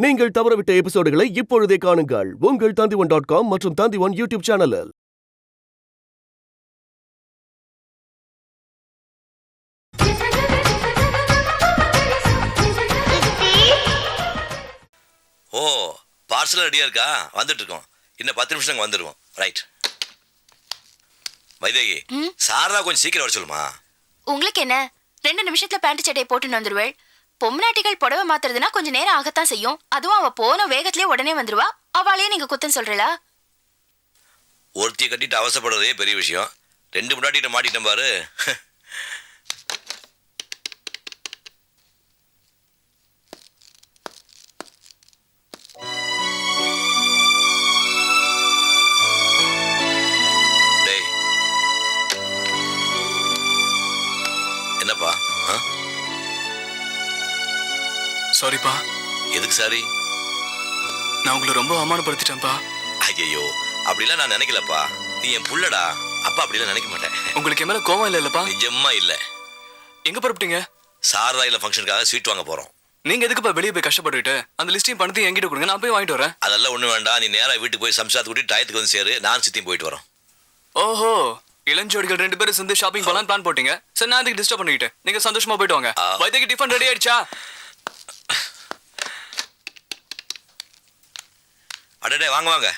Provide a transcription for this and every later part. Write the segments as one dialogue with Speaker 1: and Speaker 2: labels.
Speaker 1: நீங்கள் தவறவிட்ட எபிசோடுகளை இப்பொழுதே காணுங்கள் உங்கள் Tandivan.com மற்றும் Tandivan யூடியூப் சேனலில்.
Speaker 2: ஓ, பார்சல் ரெடியா இருக்கா? வந்துட்டு இருக்கோம். இன்னும் 10 நிமிஷம் வந்துடுவோம். ரைட். வைதேகி, சாரதா கொஞ்சம் சீக்கிரம் வர சொல்லுமா.
Speaker 3: உங்களுக்கு என்ன 2 நிமிஷத்துல பேண்ட் சட்டையை போட்டுன்னு வந்துருவேள். பொம்னாட்டிகள் புடவை மாத்துறதுனா கொஞ்சம் நேரம் ஆகத்தான் செய்யும். அதுவும் அவ போன வேகத்திலே உடனே வந்துருவா. அவளையே நீங்க குத்தம் சொல்றீங்களா?
Speaker 2: ஒருத்தியை கட்டிட்டு அவசப்படுறதே பெரிய விஷயம். 2 முன்னாடிட்ட மாட்டிட்டேன் பாரு. டேய், என்னப்பா?
Speaker 4: சாரிப்பா.
Speaker 2: எதுக்கு சாரி?
Speaker 4: நான் உங்களை ரொம்ப அவமானப்படுத்திட்டேன்ப்பா.
Speaker 2: ஐயோ, அப்படிலாம் நான் நினைக்கலப்பா. நீ என் புள்ளடா. அப்பா அப்படிலாம் நினைக்க மாட்டேன்.
Speaker 4: உங்களுக்கு என் மேல கோவம் இல்லப்பா?
Speaker 2: நிஜமா இல்ல.
Speaker 4: எங்க புறப்பட்டீங்க?
Speaker 2: சாரதா இல்ல ஃபங்க்ஷனுக்காக ஸ்வீட் வாங்க போறோம்.
Speaker 4: நீங்க எதுக்குப்பா வெளியே போய் கஷ்டப்பட்டுட்டு? அந்த லிஸ்டையும் பணத்தையும் என்கிட்ட கொடுங்க, நான் போய் வாங்கிட்டு வரேன்.
Speaker 2: அதெல்லாம் ஒண்ணு வேண்டாம். நீ நேரா வீட்டுக்கு போய் சம்சாரத்து கூட்டி டயத்துக்கு வந்து சேரு. நான் சித்தியும் போயிட்டு வரோம்.
Speaker 4: ஓஹோ, இளஞ்சோடிகள் 2 பேரும் சேர்ந்து ஷாப்பிங் போலாம் பிளான் போட்டீங்க. சரி, நான் அதுக்கு டிஸ்டர்ப் பண்ணிக்கிட்டேன். நீங்க சந்தோஷமா போயிட்டு வாங்க. வைத்தியக்கு டிஃபன் ரெடி ஆயிடுச்சா?
Speaker 2: அடடே, வாங்க வாங்க.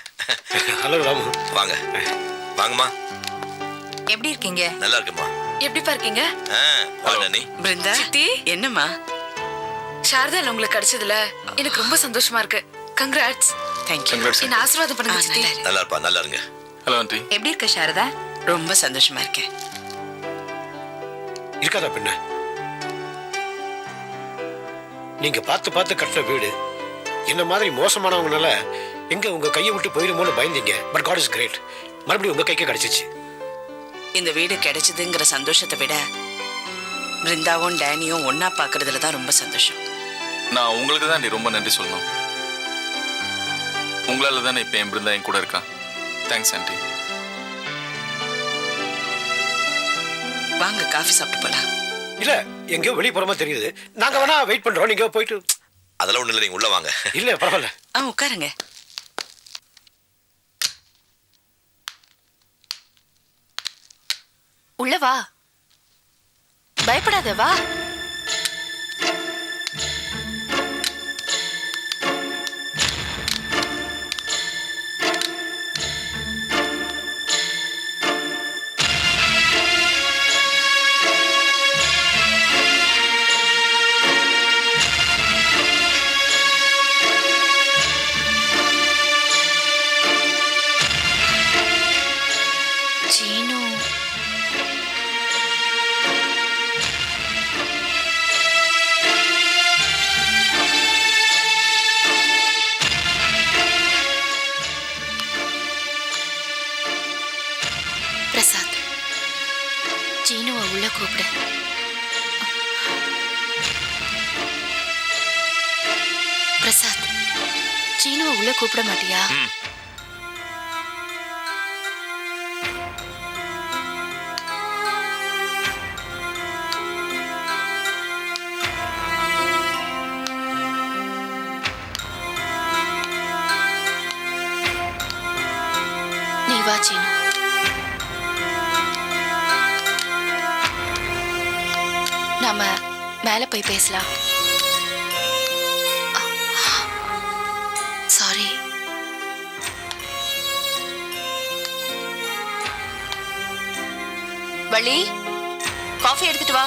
Speaker 5: ஹலோ ராமு.
Speaker 2: வாங்க வாங்கம்மா.
Speaker 6: எப்படி இருக்கீங்க?
Speaker 2: நல்லா இருக்குமா.
Speaker 6: எப்படிப்பா இருக்கீங்க?
Speaker 2: வாங்க நீ.
Speaker 6: பிருந்தா சித்தி, என்னம்மா?
Speaker 7: சாரதா உங்களுக்கு கிடைச்சதுல எனக்கு ரொம்ப சந்தோஷமா இருக்கு. கங்க்ராட்ஸ்.
Speaker 6: Thank you.
Speaker 7: என்ன ஆசீர்வாதம் பண்ணுங்க சித்தி.
Speaker 2: நல்லா இருப்பா, நல்லா இருங்க.
Speaker 4: Hello aunty.
Speaker 6: எப்படி இருக்க சாரதா? ரொம்ப சந்தோஷமா இருக்கேன்.
Speaker 5: இருக்காதா பின்ன? நீங்க பார்த்து பார்த்து கட்டுற வீடு என்ன மாதிரி மோசமானவங்கனால எங்க உங்க கையை விட்டு போயிடுமோன்னு பயந்தீங்க. But God is great. மறுபடியும் உங்க கைக்கு கிடைச்சிச்சு.
Speaker 6: இந்த வீடு கிடைச்சதுங்கிற சந்தோஷத்தை விட பிருந்தாவும் டேனியும் ஒன்னா பாக்குறதுல தான் ரொம்ப சந்தோஷம்.
Speaker 4: நான் உங்களுக்கு தான் ரொம்ப நன்றி சொல்லணும். உங்களால தானே இப்ப என் பிருந்தா என் கூட இருக்கா. Thanks aunty.
Speaker 6: வாங்க காஃபி சாப்பிட்டு போலாம்.
Speaker 5: இல்ல, எங்கேயோ வெளியே போற மாதிரி தெரியுது. நாங்க வேணா வெயிட் பண்றோம். நீங்க போயிட்டு.
Speaker 2: அதெல்லாம் ஒண்ணு இல்லை, நீங்க உள்ள வாங்க.
Speaker 5: இல்ல பரவாயில்ல.
Speaker 6: உட்காருங்க.
Speaker 3: உள்ள வா, பயப்படாத வா. சீனு, பிரசாத், சீனுவை உள்ள கூப்பிடு. பிரசாத், சீனுவை உள்ள கூப்பிட மாட்டியா? நீ வா சீனு. நாம மேல போய் பேசலாம். சாரி. வள்ளி, காஃபி எடுத்துட்டு வா.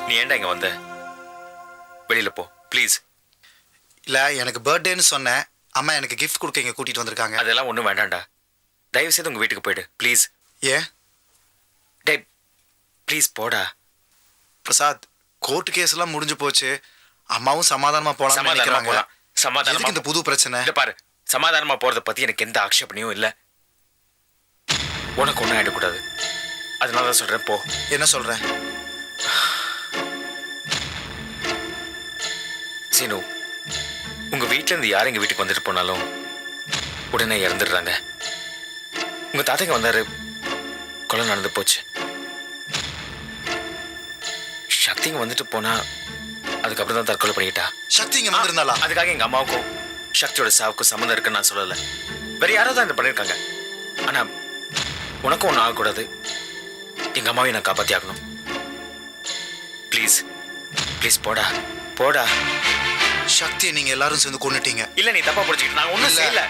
Speaker 8: நீ ஏன்டா இங்க வந்த? வெளியில போ ப்ளீஸ்.
Speaker 9: இல்லை, எனக்கு பர்த்டேன்னு சொன்னேன். அம்மா எனக்கு கிஃப்ட் கொடுக்க இங்கே கூட்டிகிட்டு வந்திருக்காங்க.
Speaker 8: அதெல்லாம் ஒன்றும் வேண்டாம்டா. தயவு செய்து உங்கள் வீட்டுக்கு போயிடு ப்ளீஸ்.
Speaker 9: ஏன்?
Speaker 8: டே ப்ளீஸ் போடா.
Speaker 9: பிரசாத், கோர்ட்டு கேஸ்லாம் முடிஞ்சு போச்சு. அம்மாவும் சமாதானமாக போகலாம்னு நினைக்கிறாங்க.
Speaker 8: சமாதானமாக
Speaker 9: இந்த புது பிரச்சனை?
Speaker 8: இதை பாரு, சமாதானமாக போகிறத பற்றி எனக்கு எந்த ஆக்ஷேபனையும் இல்லை. உனக்கு ஒன்றும் ஆகிடக்கூடாது. அதனால தான் சொல்கிறேன், போ.
Speaker 9: என்ன சொல்கிறேன்?
Speaker 8: சீனு, உங்க வீட்டுல இருந்து யார் எங்க வீட்டுக்கு வந்துட்டு போனாலும் உடனே இறந்துடுறாங்க. உங்க தாத்தாங்க வந்தாரு, கொலை நடந்து போச்சு. சக்திங்க வந்துட்டு போனா அதுக்கப்புறம் தான் தற்கொலை பண்ணிக்கிட்டா.
Speaker 9: சக்தி இங்க வந்திருந்தாளா?
Speaker 8: அதுக்காக எங்க அம்மாவுக்கும் சக்தியோட சாவுக்கும் சம்மந்தம் இருக்குன்னு நான் சொல்லலை. வேற யாரோ தான் இதை பண்ணியிருக்காங்க. ஆனா உனக்கும் ஒன்றும் ஆகக்கூடாது. எங்க அம்மாவையும் நான் காப்பாத்தி ஆகணும். ப்ளீஸ் ப்ளீஸ் போடா போடா.
Speaker 9: சக்தியை நீங்க எல்லாரும் சேர்ந்து கொன்னுட்டீங்க.
Speaker 8: இல்ல நீ தப்பா புரிஞ்சுக்கிட்டு. நான் ஒன்றும்
Speaker 9: இல்ல.
Speaker 8: செய்யல.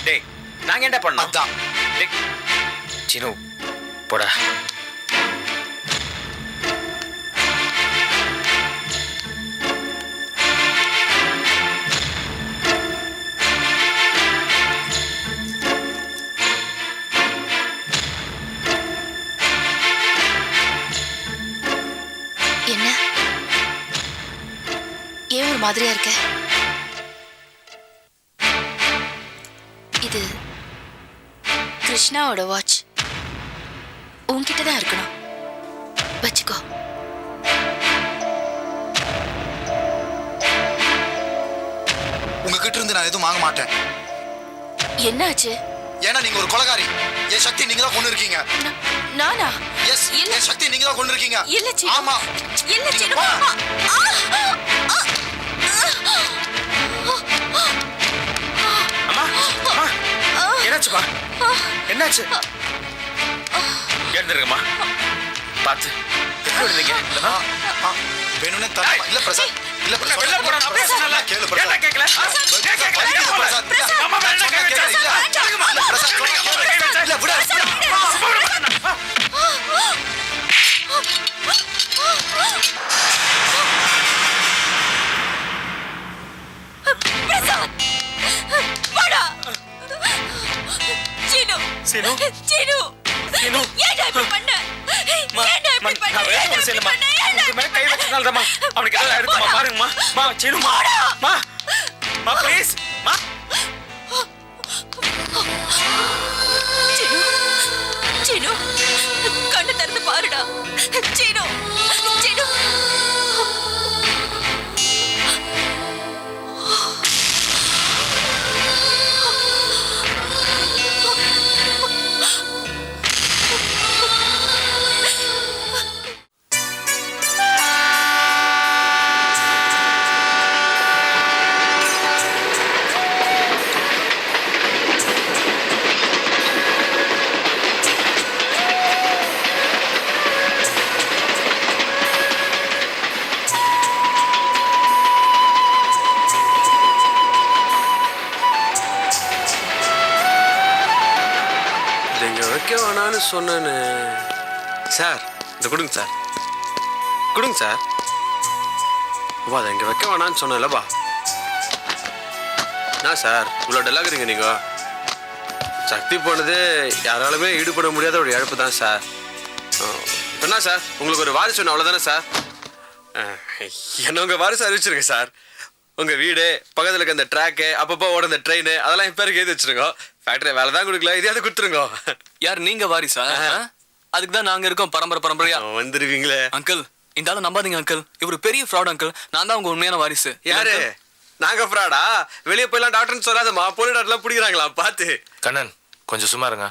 Speaker 8: டேய் நாங்க என்ன பண்ணோம்?
Speaker 9: அதான்.
Speaker 8: டேய் சினு போடா.
Speaker 3: என்ன ஏன் ஒரு மாதிரியா இருக்க? இது கிருஷ்ணாவோட வாட்ச். உன்கிட்ட தான் இருக்கணும், வச்சுக்கோ.
Speaker 9: உங்ககிட்ட இருந்து நான் எதுவும் வாங்க மாட்டேன்.
Speaker 3: என்னாச்சு?
Speaker 9: ஏன்னா நீங்க ஒரு கொலைகாரி. என் சக்தி நீங்க தான் கொண்டு இருக்கீங்க.
Speaker 3: நானா?
Speaker 9: எஸ், என் சக்தி நீங்க தான் கொண்டு இருக்கீங்க.
Speaker 3: இல்ல சீனு.
Speaker 9: ஆமா.
Speaker 3: இல்ல
Speaker 9: நீங்க
Speaker 3: சீனு.
Speaker 9: போங்க.
Speaker 8: அம்மா என்னாச்சுப்பா? என்னாச்சு? எழுந்துருங்கம்மா. பார்த்து எப்படி இருந்தீங்க?
Speaker 9: வேணும்னே தர. இல்ல பிரசாத். இல்ல பிரசாத்.
Speaker 8: வெளில போடா, நான் பேசுறேன்ல.
Speaker 9: கேளு
Speaker 8: ஏன்டா
Speaker 9: பிரசாத்.
Speaker 8: கேட்கல? ஏன் கேட்கல?
Speaker 9: இல்ல
Speaker 8: ஏன் போல?
Speaker 9: பிரசாத்.
Speaker 8: அம்மா மேல என்ன கேட்கல?
Speaker 9: இல்ல. இல்ல பிரசாத். இல்ல விடு.
Speaker 3: பிரசாத், வாடா. சீனு.
Speaker 8: சீனு.
Speaker 3: சீனு.
Speaker 8: சீனு.
Speaker 3: ஏன்டா இப்படி பண்ண? ஏன்டா இப்படி பண்ண?
Speaker 8: நான் வேற ஒரு செய்யலம்மா. உங்க மேல கை வச்சதாலதாம்மா. அவனுக்கு எல்லாம் எடுத்துமா பாருங்கம்மா. மா சீனு. மா மா ப்ளீஸ். மா
Speaker 3: சீனு. சீனு, கண்ணு திறந்து பாருடா. சீனு. சீனு.
Speaker 10: வைக்க வேணான்னு சொன்னேன்னு. சார் இந்த கொடுங்க சார், கொடுங்க சார். வா அதை இங்கே வைக்க வேணான்னு சொன்னேன்லப்பா. என்ன சார் இவ்வளோ டல்லாகிறீங்க நீங்கள்? சக்தி போனது யாராலுமே ஈடுபட முடியாத ஒரு இழப்பு தான் சார். என்ன சார் உங்களுக்கு ஒரு வாரிசு ஒன்று அவ்வளோதானே சார்? என்ன உங்கள் வாரிசு அறிவிச்சிருங்க சார். உங்கள் வீடு பக்கத்தில் இருக்க அந்த ட்ராக்கு, அப்பப்போ ஓட அந்த ட்ரெயின், அதெல்லாம் என் பேருக்கு எழுதி வச்சுருங்க. ஃபேக்டரி வேலை தான் கொடுக்கல, இதையாவது கொடுத்துருங்க.
Speaker 4: யார் நீங்க வாரிசா? அதுக்கு தான் நாங்க இருக்கோம் பரம்பரை பரம்பரையா.
Speaker 10: வந்துருவீங்களே
Speaker 4: அங்கிள். இந்த ஆளு நம்பாதீங்க அங்கிள். இவரு பெரிய ஃப்ராட் அங்கிள். நான் தான் உங்க உண்மையான வாரிசு.
Speaker 10: யாரு? நாங்க ஃப்ராடா? வெளியே போயெல்லாம் டாக்டர்னு சொல்லாதம்மா. போலி டாக்டர்லாம் பிடிக்கிறாங்களா பார்த்து.
Speaker 8: கண்ணன் கொஞ்சம் சும்மா இருங்க.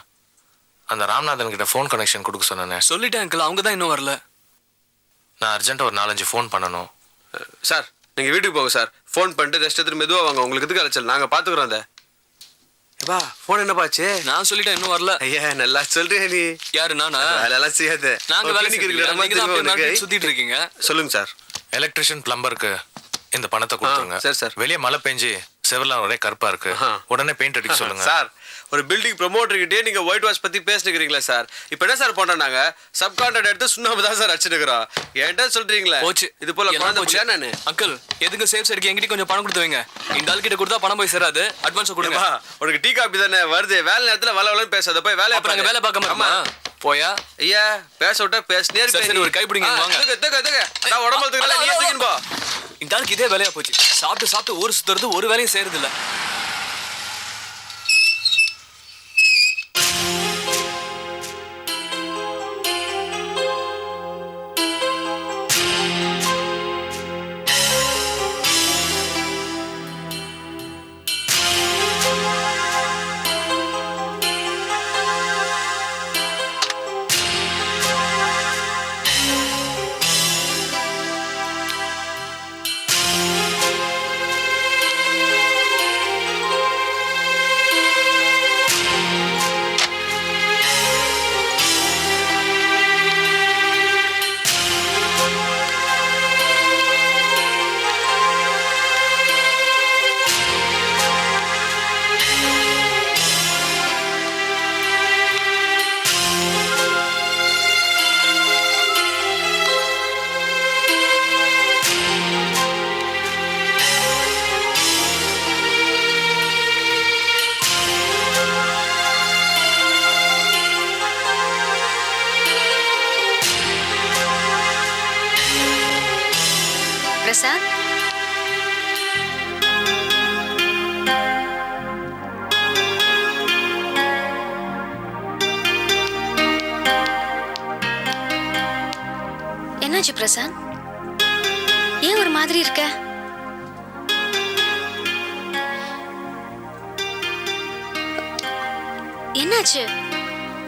Speaker 8: அந்த ராம்நாதன் கிட்ட ஃபோன் கனெக்ஷன் கொடுக்க சொன்னேன்.
Speaker 4: சொல்லிட்டேன் அங்கிள், அவங்க தான் இன்னும் வரல.
Speaker 8: நான் அர்ஜென்ட்டாக ஒரு 4-5 ஃபோன் பண்ணணும்.
Speaker 10: சார் நீங்க வீட்டுக்கு போங்க சார். ஃபோன் பண்ணிட்டு ரெஸ்ட் எடுத்துட்டு மெதுவா வாங்க. உங்களுக்கு எதுக்கு அழைச்சல், நாங்க பாத்துக்கிறோம். அந்த ஏப்பா ஃபோன் என்னப்பாச்சு?
Speaker 4: நான் சொல்லிட்டேன் இன்னும் வரல.
Speaker 10: ஐயா நல்லா சொல்றேன். நீ
Speaker 4: யாரு? நானா?
Speaker 10: வேலையெல்லாம் செய்யாத.
Speaker 4: நாங்க வேலை
Speaker 10: இருக்கிற
Speaker 4: சுத்திட்டு இருக்கீங்க.
Speaker 10: சொல்லுங்க சார்.
Speaker 8: எலக்ட்ரிஷியன் பிளம்பருக்கு இந்த பணத்தை கொடுத்துருங்க.
Speaker 10: சரி சார்.
Speaker 8: வெளியே மழை பெஞ்சு செவர்லாம் ஒரே கருப்பா இருக்கு. உடனே பெயிண்ட் அடிக்க சொல்லுங்க
Speaker 10: சார். ஒரு பில்டிங் ப்ரொமோட்டர் கிட்டே நீங்க ஒயிட் வாஷ் பத்தி பேசிக்கிறீங்களா சார்? இப்போ என்ன சார் பண்றோம்? நாங்க சப் கான்ட்ராக்ட் எடுத்து சுண்ணாம்பு தான் சார் அடிச்சுக்கிறோம். ஏன்டா சொல்றீங்களா?
Speaker 4: போச்சு
Speaker 10: இது போல குழந்தை போச்சு. நானு
Speaker 4: அங்கிள் எதுக்கு சேஃப் சைடுக்கு என்கிட்ட கொஞ்சம் பணம் கொடுத்து வைங்க. இந்த ஆள் கிட்ட கொடுத்தா பணம் போய் சேராது. அட்வான்ஸ் கொடுங்க.
Speaker 10: உனக்கு டீ காபி தானே வருது. வேலை நேரத்துல வளவலன்னு பேசாத. போய் வேலையை
Speaker 4: அப்ப நாங்க வேலை பார்க்காம இருக்கோமா? போயா
Speaker 10: ஐயா பேச விட்டா பேசினே
Speaker 4: சரி ஒரு கை பிடிங்க வாங்க.
Speaker 10: அதான் உடம்பு தூக்கல நீ தூக்கின்னு போ.
Speaker 4: இந்த ஆளுக்கு இதே வேலையா போச்சு. சாப்பிட்டு சாப்பிட்டு ஊர் சுத்துறது, ஒரு வேலையும் செய்யறது இல்ல.
Speaker 3: பிரசாத்? என்னாச்சு பிரசாத்? ஏன் ஒரு மாதிரி இருக்க? என்னாச்சு?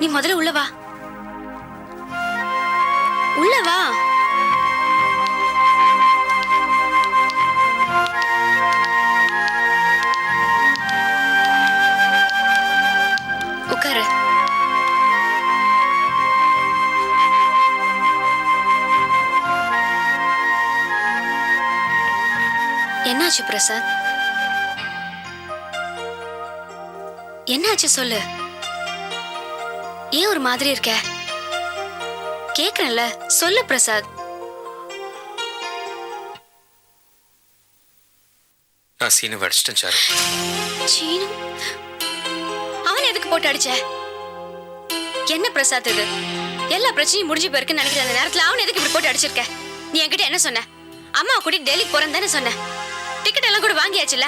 Speaker 3: நீ முதல்ல உள்ள வா. உள்ள வா. உட்காரு. என்னாச்சு பிரசாத்? என்னாச்சு சொல்லு. ஏன் ஒரு மாதிரி இருக்க? கேக்குறேன்ல, சொல்லு பிரசாத்.
Speaker 8: நான் சீனு அடிச்சிட்டேன் சாரு.
Speaker 3: சீனு? அவன் எதுக்கு போட்டு அடிச்ச? என்ன பிரசாத் இது? எல்லா பிரச்சனையும் முடிஞ்சு போயிருக்குன்னு நினைக்கிற அந்த நேரத்துல அவன் எதுக்கு இப்படி போட்டு அடிச்சிருக்க? நீ என்கிட்ட என்ன சொன்ன? அம்மா கூட்டிட்டு டெல்லிக்கு போறேன்னு தானே சொன்ன? டிக்கெட் எல்லாம் கூட வாங்கியாச்சுல,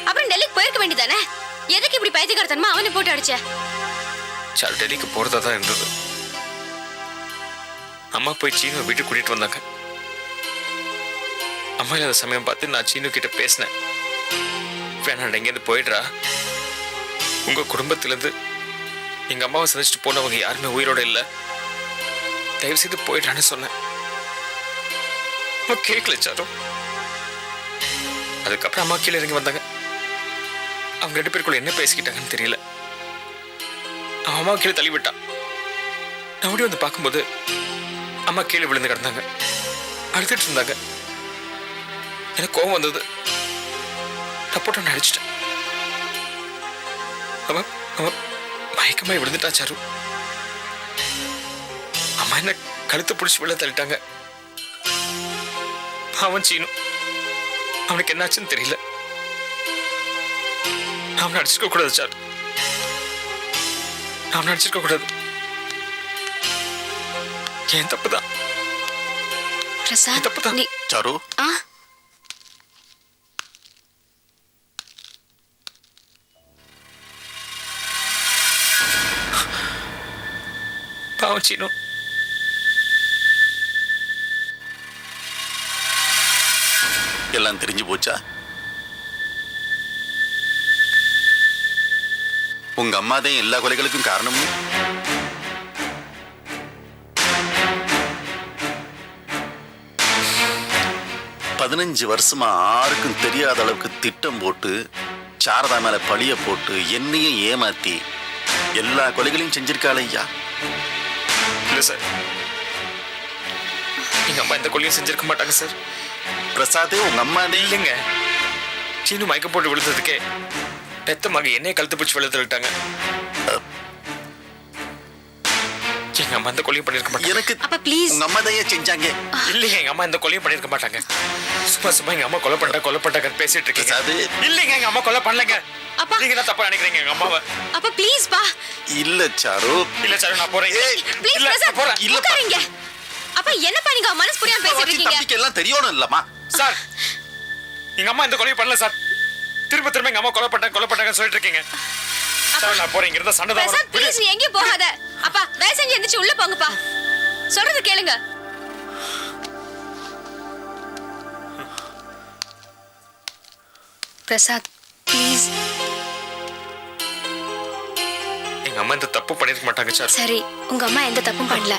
Speaker 3: அப்புறம் டெல்லிக்கு போயிருக்க வேண்டியதானே? எதுக்கு இப்படி பைத்தியக்காரத்தனமா அவனை போட்டு அடிச்ச?
Speaker 8: சாரு டெல்லிக்கு போறதா தான் இருந்தது. அம்மா போய் சீனு வீட்டுக்கு கூட்டிட்டு வந்தாங்க. அம்மா இல்லாத சமயம் பார்த்து நான் சீனு கிட்ட பேசினேன். வேணாண்ட எங்கேருந்து போயிடுறா, உங்க குடும்பத்திலேருந்து எங்க அம்மாவை சந்திச்சுட்டு போனவங்க யாருமே உயிரோட இல்லை, தயவு செய்து போயிடுறான்னு சொன்னேன். அம்மா கேட்கல சாரு. அதுக்கப்புறம் அம்மா கீழே இறங்கி வந்தாங்க. அவங்க 2 பேருக்குள்ள என்ன பேசிக்கிட்டாங்கன்னு தெரியல. அவன் அம்மா கீழே தள்ளி விட்டான். நான் ஓடி வந்து பார்க்கும்போது அம்மா கீழே விழுந்து கிடந்தாங்க, அழுதுட்டு இருந்தாங்க. எனக்கு கோபம் வந்தது. நான் போட்டு அடிச்சிட்டேன். அவன் அவன் மயக்கமாய் விழுந்துட்டா சாரு. அம்மா என்ன கழுத்தை பிடிச்சி விழ தள்ளிட்டாங்க. அவன் சீனு, அவனுக்கு என்னாச்சுன்னு தெரியல. அவனை அடிச்சிருக்க கூடாது சார். அவனை அடிச்சிருக்க கூடாது. என் தப்புதான்.
Speaker 3: பிரசாத்,
Speaker 8: தப்புதான்.
Speaker 3: நீ
Speaker 9: சாரு,
Speaker 3: ஆ
Speaker 8: பாவம் சீனு.
Speaker 9: எல்லாம் தெரிஞ்சு போச்சா? உங்க அம்மாதான் எல்லா கொலைகளுக்கும் காரணமும். பதினஞ்சு வருஷமா யாருக்கும் தெரியாத அளவுக்கு திட்டம் போட்டு சாரதா மேல பழிய போட்டு என்னையும் ஏமாத்தி எல்லா கொலைகளையும் செஞ்சிருக்காள் ஐயா.
Speaker 8: இல்ல சார், எங்க அம்மா இந்த கொலையும் செஞ்சிருக்க மாட்டாங்க சார்.
Speaker 9: பிரசாதே உங்க அம்மா
Speaker 8: இல்லைங்க. சீனு மயக்கம் போட்டு விழுந்ததுக்கே பெத்த மக என்னைய கழுத்து பிடிச்சி விழுந்து விட்டாங்க. எங்க அம்மா இந்த கொலையும் பண்ணிருக்க மாட்டாங்க.
Speaker 9: எனக்கு
Speaker 3: அப்பா ப்ளீஸ்.
Speaker 9: உங்க அம்மா தான் செஞ்சாங்க.
Speaker 8: இல்லைங்க, எங்க அம்மா இந்த கொலையும் பண்ணிருக்க மாட்டாங்க. சும்மா சும்மா எங்க அம்மா கொலை பண்ணிட்டாங்க பேசிட்டு இருக்கீங்க.
Speaker 9: அது
Speaker 8: இல்லைங்க, எங்க அம்மா கொலை பண்ணலங்க.
Speaker 3: அப்பா
Speaker 8: நீங்க தான் தப்பா நினைக்கிறீங்க எங்க அம்மாவை.
Speaker 3: அப்பா ப்ளீஸ் பா.
Speaker 9: இல்ல சாரு.
Speaker 8: இல்ல சாரு, நான் போறேன்.
Speaker 3: ப்ளீஸ்
Speaker 8: இல்ல,
Speaker 3: பிரசாத்,
Speaker 8: நான் போறேன்.
Speaker 9: இல்ல,
Speaker 3: உட்காருங்க. அப்பா என்னப்பா நீங்க மனசு புரியாம பேசிட்டு இருக்கீங்க?
Speaker 9: தம்பிக்கு எல்லாம் தெரியணும் இல்லம்மா.
Speaker 8: சார், எங்க அம்மா இந்த கொலையை பண்ணல சார். திரும்ப திரும்ப எங்க அம்மா கொலை பண்ணாங்கன்னு சொல்லிட்டு இருக்கீங்க. சார், நான் போறேன். இங்க இருந்தா சண்டை தான்
Speaker 3: பிரசாத்
Speaker 8: வரும்.
Speaker 3: ப்ளீஸ், நீ எங்கேயும் போகாத. அப்பா தயவு செஞ்சு எந்திரிச்சு உள்ள போங்கப்பா. சொல்றது கேளுங்க. பிரசாத் ப்ளீஸ்.
Speaker 8: எங்க அம்மா இந்த தப்பு பண்ணிருக்க மாட்டாங்க சார்.
Speaker 3: சரி, உங்க அம்மா எந்த தப்பும் பண்ணல.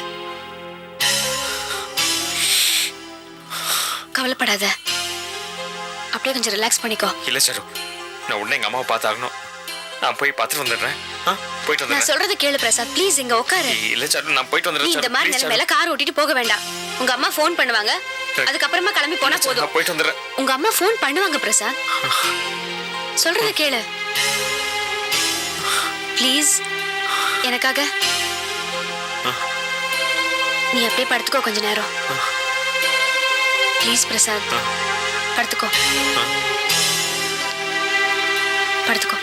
Speaker 3: கவலைப்படாத. அப்படியே கொஞ்சம் ரிலாக்ஸ் பண்ணிக்கோ.
Speaker 8: இல்ல சார், நான் உடனே எங்க அம்மாவை பார்த்தாகணும். நான் போய் பார்த்துட்டு வந்துடுறேன். போயிட்டு
Speaker 3: நான்
Speaker 8: வந்துடுறேன்.
Speaker 3: சொல்றது கேளு பிரசாத் ப்ளீஸ், இங்க உட்காரு.
Speaker 8: இல்ல சார், நான் போயிட்டு
Speaker 3: நீ
Speaker 8: வந்துடுறேன்
Speaker 3: இந்த
Speaker 8: சார்.
Speaker 3: மாதிரி
Speaker 8: Please,
Speaker 3: நிலைமையில கார் ஓட்டிட்டு போக வேண்டாம். உங்க அம்மா ஃபோன் பண்ணுவாங்க, அதுக்கப்புறமா கிளம்பி போனா
Speaker 8: இல்ல சார்,
Speaker 3: போதும்.
Speaker 8: நான் போயிட்டு வந்துடுறேன்.
Speaker 3: உங்க அம்மா ஃபோன் பண்ணுவாங்க பிரசாத். சொல்றத கேளு ப்ளீஸ். எனக்காக நீ அப்படியே படுத்துக்கோ கொஞ்ச நேரம். ப்ளீஸ் பிரசாத், படுத்துக்கோ படுத்துக்கோ.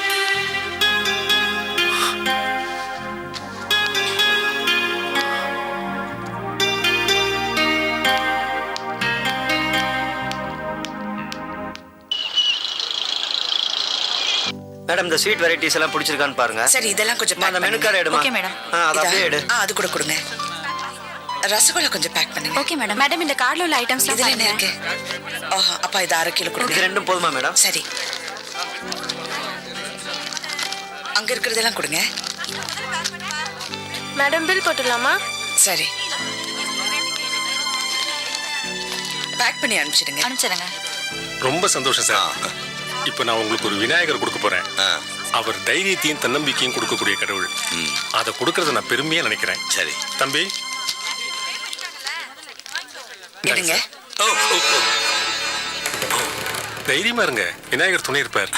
Speaker 11: மேடம் இந்த ஸ்வீட் வெரைட்டிஸ் எல்லாம் பிடிச்சிருக்கான்னு பாருங்க.
Speaker 6: சரி இதெல்லாம் கொஞ்சம்
Speaker 11: அந்த மெனு கார்டு எடுமா.
Speaker 7: Okay madam.
Speaker 11: அது அப்படியே எடு.
Speaker 6: அது கூட கொடுங்க. ரசகுல்லா கொஞ்சம் பேக் பண்ணுங்க.
Speaker 7: Okay madam. மேடம் இந்த கார்டுல உள்ள ஐட்டம்ஸ்
Speaker 6: இதுல என்ன இருக்கு? ஓஹோ அப்பா இது 1/2 கிலோ கொடுங்க.
Speaker 11: இது ரெண்டும் போதுமா மேடம்?
Speaker 6: சரி. அங்க இருக்கிறதெல்லாம் கொடுங்க.
Speaker 7: மேடம் பில் போட்டுடலாமா?
Speaker 6: சரி. பேக் பண்ணி அனுப்பிச்சிடுங்க.
Speaker 7: அனுப்பிச்சிடுங்க.
Speaker 5: ரொம்ப சந்தோஷம் சார். இப்போ நான் உங்களுக்கு ஒரு விநாயகர் கொடுக்க போறேன். அவர் தைரியத்தையும் தன்னம்பிக்கையும் கொடுக்கக்கூடிய கடவுள். அதை கொடுக்கறத நான் பெருமையா நினைக்கிறேன்.
Speaker 2: சரி
Speaker 5: தம்பி
Speaker 6: எடுங்க.
Speaker 5: தைரியமா இருங்க, விநாயகர் துணை இருப்பார்.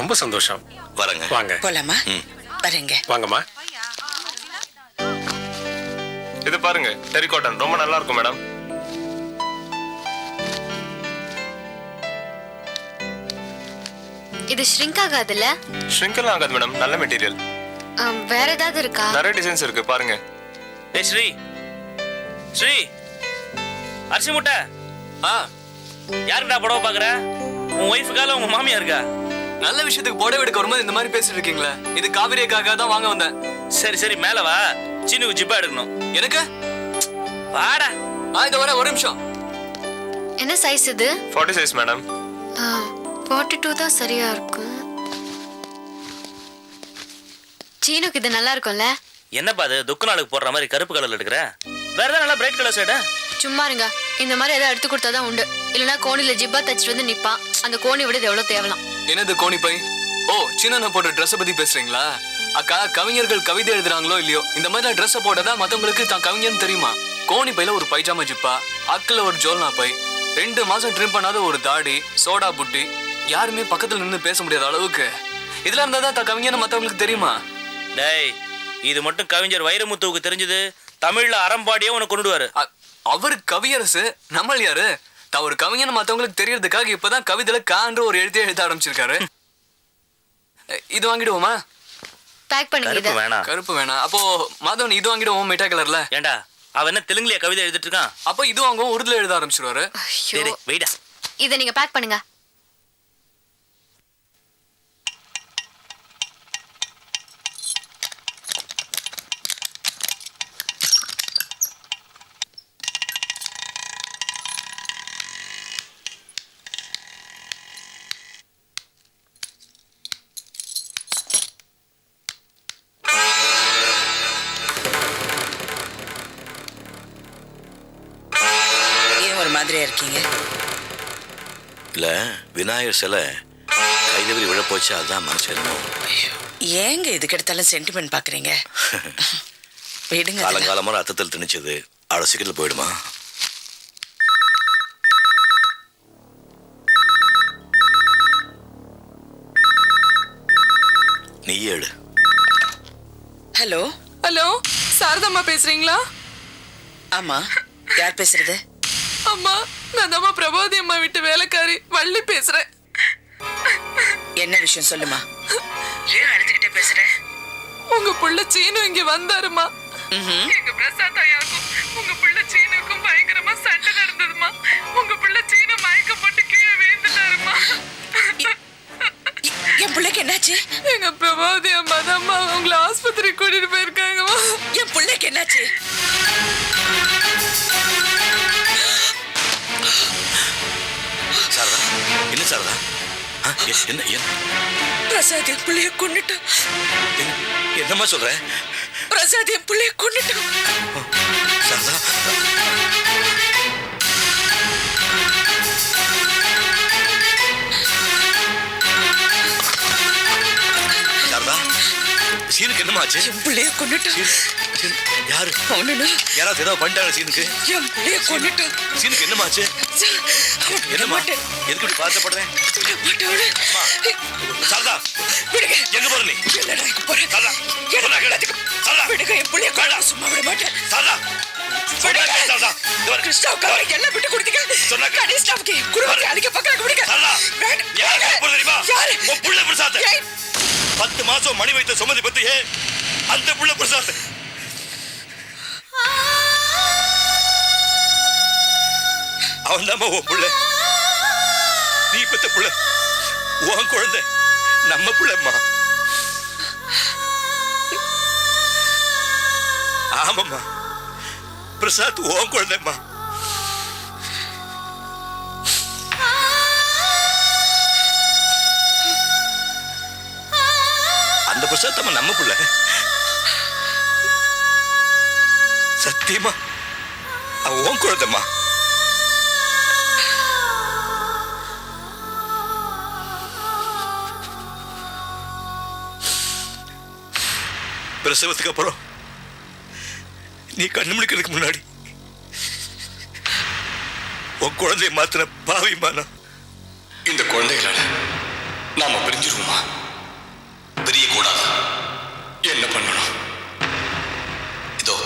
Speaker 5: ரொம்ப சந்தோஷம்.
Speaker 2: வரங்க.
Speaker 5: வாங்க
Speaker 6: போலாமா? வரேங்க.
Speaker 5: வாங்கம்மா.
Speaker 10: இது பாருங்க டெரிகாட்டன் ரொம்ப நல்லா இருக்கும் மேடம்.
Speaker 3: இது ஷ்ரிங்க் ஆகாதுல்ல?
Speaker 10: ஷ்ரிங்கெல்லாம் ஆகாது மேடம், நல்ல மெட்டீரியல்.
Speaker 3: வேற ஏதாவது இருக்கா?
Speaker 10: நிறைய டிசைன்ஸ் இருக்கு பாருங்க.
Speaker 12: ஏய் ஸ்ரீ ஸ்ரீ அரிசி முட்டை. யாருக்குடா புடவை பாக்குற? உன் ஒய்ஃபுக்கால உங்க மாமியா இருக்கா?
Speaker 4: நல்ல விஷயத்துக்கு புடவை எடுக்க வரும்போது இந்த மாதிரி பேசிட்டு இருக்கீங்களா? இது காவிரிக்காக தான் வாங்க வந்தேன்.
Speaker 12: சரி சரி மேல வா. சீனுக்கு ஜிப்பா எடுக்கணும்.
Speaker 4: எனக்கு
Speaker 12: வாடா.
Speaker 4: இந்த வர ஒரு நிமிஷம்.
Speaker 3: என்ன சைஸ் இது?
Speaker 10: 40 சைஸ் மேடம்.
Speaker 3: 42 தான் சரியா இருக்கும். சீனுக்கு இது நல்லா இருக்கும்ல?
Speaker 12: என்னப்பா அது துக்கு நாளுக்கு போடுற மாதிரி கருப்பு கலர்ல எடுக்கிற? வேற ஏதாவது நல்லா பிரைட் கலர் சைடா?
Speaker 3: சும்மா இருங்க. இந்த மாதிரி ஏதாவது எடுத்து கொடுத்தாதான் உண்டு. இல்லனா கோணில ஜிப்பா தச்சிட்டு வந்து நிப்பான். அந்த கோணி விட இது எவ்வளவு தேவலாம்.
Speaker 4: என்னது கோணி பை? ஓ சின்ன போட்ட ட்ரெஸ் பத்தி பேசுறீங்களா? அக்கா கவிஞர்கள் கவிதை எழுதுறாங்களோ இல்லையோ இந்த மாதிரி ட்ரெஸ் போட்டதா மத்தவங்களுக்கு தான் கவிஞன்னு தெரியுமா? கோணி பையில ஒரு பைஜாமா ஜிப்பா, அக்கில் ஒரு ஜோல்னா பை, 2 மாசம் ட்ரிம் பண்ணாத ஒரு தாடி, சோடா புட்டி, யாருமே பக்கத்துல நின்று பேச முடியாத அளவுக்கு இதுல இருந்தா தான் கவிஞன்னு மத்தவங்களுக்கு தெரியுமா?
Speaker 12: டேய் இது மட்டும் கவிஞர் வைரமுத்துவுக்கு தெரிஞ்சது தமிழ்ல அறம்பாடியே உனக்கு கொண்டுடுவாரு.
Speaker 4: அவரு கவியரசு, நம்மள் யாரு? தான் ஒரு கவிஞன் மத்தவங்களுக்கு தெரியறதுக்காக இப்பதான் கவிதையில கான்று ஒரு எழுதிய எழுத ஆரம்பிச்சிருக்காரு. இது வாங்கிடுவோமா?
Speaker 3: பேக் பண்ணுங்க.
Speaker 12: வேணாம்.
Speaker 4: கருப்பு வேணாம். அப்போ மாதவன் இது வாங்கிடுவோம் மிட்டா கலர்ல.
Speaker 12: ஏண்டா அவன் என்ன தெலுங்குலயா கவிதை எழுதிட்டு இருக்கான்?
Speaker 4: அப்போ இது வாங்குவோம் உருதுல எழுத ஆரம்பிச்சிருவாரு.
Speaker 12: சரி வெயிடா.
Speaker 3: இதை நீங்க பேக் பண்ணுங்க.
Speaker 6: மாதிரியா இருக்கீங்க?
Speaker 2: இல்ல விநாயகர் சிலை கைதவறி விழப்போச்சு, அதுதான் மனசு.
Speaker 6: ஏங்க இதுக்கு எடுத்தாலும் சென்டிமெண்ட் பாக்குறீங்க? விடுங்க.
Speaker 2: காலங்காலமா ரத்தத்தில் திணிச்சது அவ்வளவு சீக்கிரத்தில் போயிடுமா? நீ ஏடு.
Speaker 6: ஹலோ
Speaker 7: ஹலோ சாரதாம்மா பேசுறீங்களா?
Speaker 6: ஆமா, யார் பேசுறது?
Speaker 7: அம்மா நான் தான் பிரபாவதி அம்மா வீட்டு வேலைக்காரி வள்ளி பேசுறேன்.
Speaker 6: என்ன விஷயம் சொல்லுமா? ஏன் அழுதுகிட்டே பேசுற?
Speaker 7: உங்க புள்ள சீனு இங்க வந்தாருமா. எங்க பிரசாத் ஐயாக்கும் உங்க புள்ள சீனுக்கும் பயங்கரமா சண்டை நடந்ததுமா. உங்க புள்ள சீனு மயக்கம் போட்டு கீழே விழுந்துட்டாருமா.
Speaker 6: என் பிள்ளைக்கு என்னாச்சு?
Speaker 7: எங்க பிரபாவதி அம்மா தான் உங்களை ஆஸ்பத்திரி கூட்டிட்டு போயிருக்காங்கம்மா.
Speaker 6: என் பிள்ளைக்கு என்னாச்சு?
Speaker 2: சாரதா என்ன சாரதா? என்ன
Speaker 6: பிரசாத் என் பிள்ளைய கொன்னுட்டான்.
Speaker 2: என்னம்மா சொல்ற?
Speaker 6: பிரசாத் என் பிள்ளைய கொன்னுட்டான்.
Speaker 2: சாரதா சாரதா சீனுக்கு என்னமா ஆச்சு?
Speaker 6: என் பிள்ளைய கொன்னுட்டான்.
Speaker 2: யாரு? யாராவது ஏதாவது பண்ணிட்டாங்க சீனுக்கு?
Speaker 6: என் பிள்ளைய கொன்னுட்டான்.
Speaker 2: சீனுக்கு என்னமா ஆச்சு? என்னம்மா எதுக்கு இப்படி பாசப்படுறேன்? சாரதா எங்க போற நீ? சாரதா
Speaker 6: விடுங்க, என் பிள்ளைய கொல்ல சும்மா விட மாட்டேன்.
Speaker 2: சாரதா
Speaker 6: கிறிஸ்டாவுக்காக எல்லாம் விட்டு கொடுத்தீங்க. கனிஷ்டாவுக்கு குடும்பத்தை அழிக்க பார்க்கறாங்க. விடுங்க.
Speaker 2: யாரு? உன் புள்ள பிரசாத். 10 மாசம் மணி வைத்த சுமதி பத்தியே அந்த புள்ள பிரசாத். அவன் தான் உன் புள்ள. நீ பெத்த புள்ள, உன் குழந்தை. நம்ம பிள்ளைம்மா. ஆமாம்மா, பிரசாத் உன் குழந்தைம்மா. அந்த பிரசாத் அம்மா நம்ம பிள்ளை. சத்தியமா அவன் உன் குழந்தைம்மா. பிரசவத்துக்கு அப்புறம் நீ கண்ணு முடிக்கிறதுக்கு முன்னாடி உன் குழந்தைய மாத்திர பாவிமானா.
Speaker 13: இந்த குழந்தைகளால நாம பிரிஞ்சிருவோமா?
Speaker 2: பிரிய கூடாது.
Speaker 13: என்ன பண்ணணும்?
Speaker 2: இதோ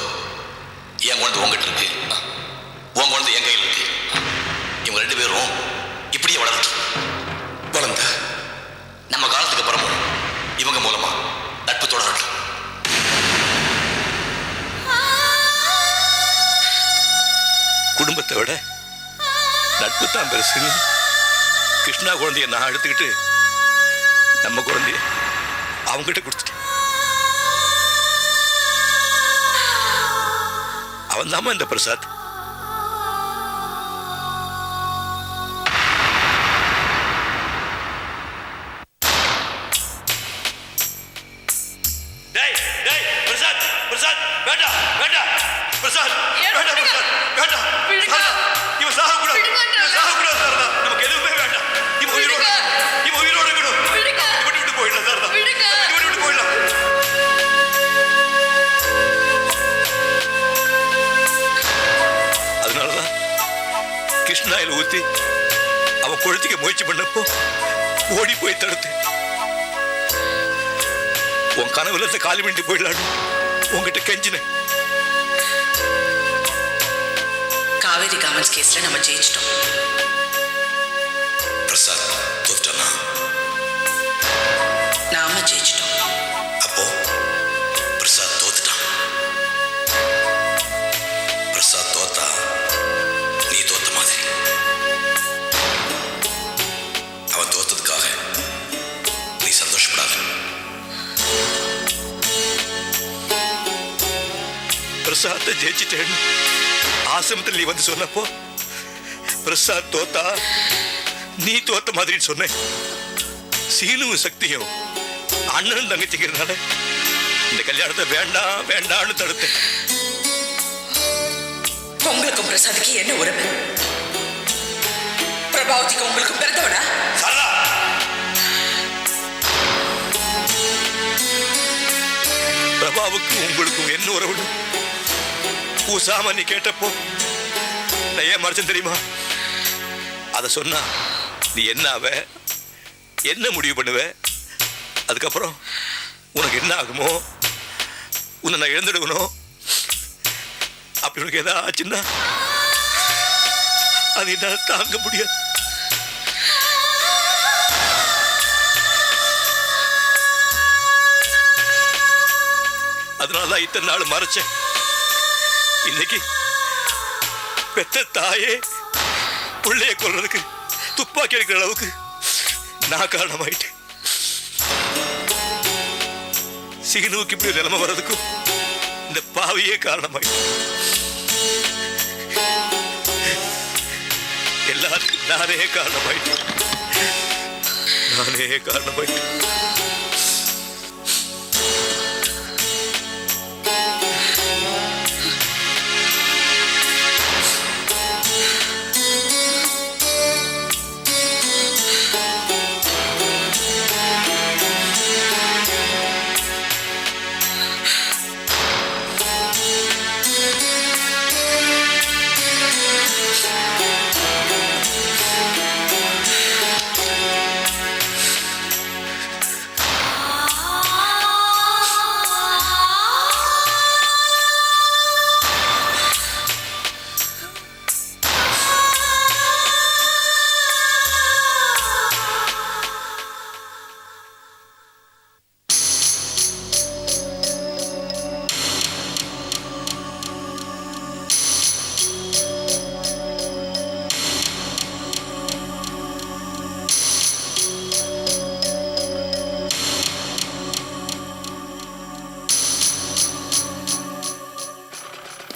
Speaker 2: என் குழந்தை உங்ககிட்ட இருக்கு, உன் குழந்தை என் கையில் இருக்கு. இவங்க 2 பேரும் இப்படியே வளர்ந்த நம்ம காலத்துக்கு அப்புறமும் இவங்க மூலமா நட்பு தொடரட்டும். குடும்பத்தை விட நட்பு தான் பெருசுன்னு கிருஷ்ணா குழந்தைய நான் எடுத்துக்கிட்டு நம்ம குழந்தைய அவங்ககிட்ட கொடுத்துட்டேன். அவன் தாமா இந்த பிரசாத். பிரசாத் பிரசாத் வேண்டாம் வேண்டாம் பிரசாத் வேண்டாம் பிரசாத் வேண்டாம். இவன் சாகக்கூடாது, இவன் சாகக்கூடாது சாரதா. நமக்கு எதுவுமே வேண்டாம். இவன் உயிரோடு இருக்கணும். விட்டு போயிடலாம் சாரதா, விட்டு போயிடலாம். அதனாலதான் கிருஷ்ணாயில் ஊத்தி அவன் கொழுத்திக்க முயற்சி பண்ணப்போ ஓடி போய் தடுத்து உன் கனவுல காலி பண்ணிட்டு போயிடலான்னு உங்ககிட்ட கெஞ்சினேன்.
Speaker 6: காவேரி காமன்ஸ் கேஸ்ல நம்ம ஜெயிச்சிட்டோம்.
Speaker 2: பிரசாத் தோற்றானா?
Speaker 6: நாம ஜெயிச்சிட்டோம்.
Speaker 2: அப்போ பிரசாத் தோத்துட்டான். பிரசாத் தோத்தா நீ தோத்த மாதிரி. அவன் தோத்ததுக்காக நீ சந்தோஷப்படாத. பிரசாத்தை ஜெயிச்சிட்டேன்னு ஆசிரமத்தில் நீ வந்து சொன்னப்போ பிரசாத் தோத்தா நீ தோத்த மாதிரி சொன்னேன். சீனுவும் சக்தியும் அண்ணனும் தங்கச்சிக்கிறதுனால இந்த கல்யாணத்தை வேண்டாம் வேண்டாம்னு தடுத்தேன்.
Speaker 6: உங்களுக்கும் பிரசாத்துக்கு என்ன உறவு? பிரபாவதிக்கு உங்களுக்கும் பிறந்தவனா?
Speaker 2: பிரபாவுக்கும் உங்களுக்கும் என்ன உறவு பூசாம நீ கேட்டப்போ நான் ஏன் மறைச்சேன் தெரியுமா? அத சொன்னா நீ என்ன ஆவ, என்ன முடிவு பண்ணுவ, அதுக்கப்புறம் உனக்கு என்ன ஆகுமோ, உன்னை நான் இழந்துடுவனோ, அப்படி உனக்கு ஏதாவது ஆச்சுன்னா அது என்னால் தாங்க முடியாது. அதனாலதான் இத்தனை நாள் மறைச்சேன். இன்னைக்கு பெத்த தாயே பிள்ளைய கொல்றதுக்கு துப்பாக்கி எடுக்கிற அளவுக்கு நான் காரணமாயிட்டேன். சீனுவுக்கு இப்படி நிலைமை வர்றதுக்கும் இந்த பாவியே காரணமாயிட்டேன். எல்லாருக்கும் நானே காரணமாயிட்டேன்.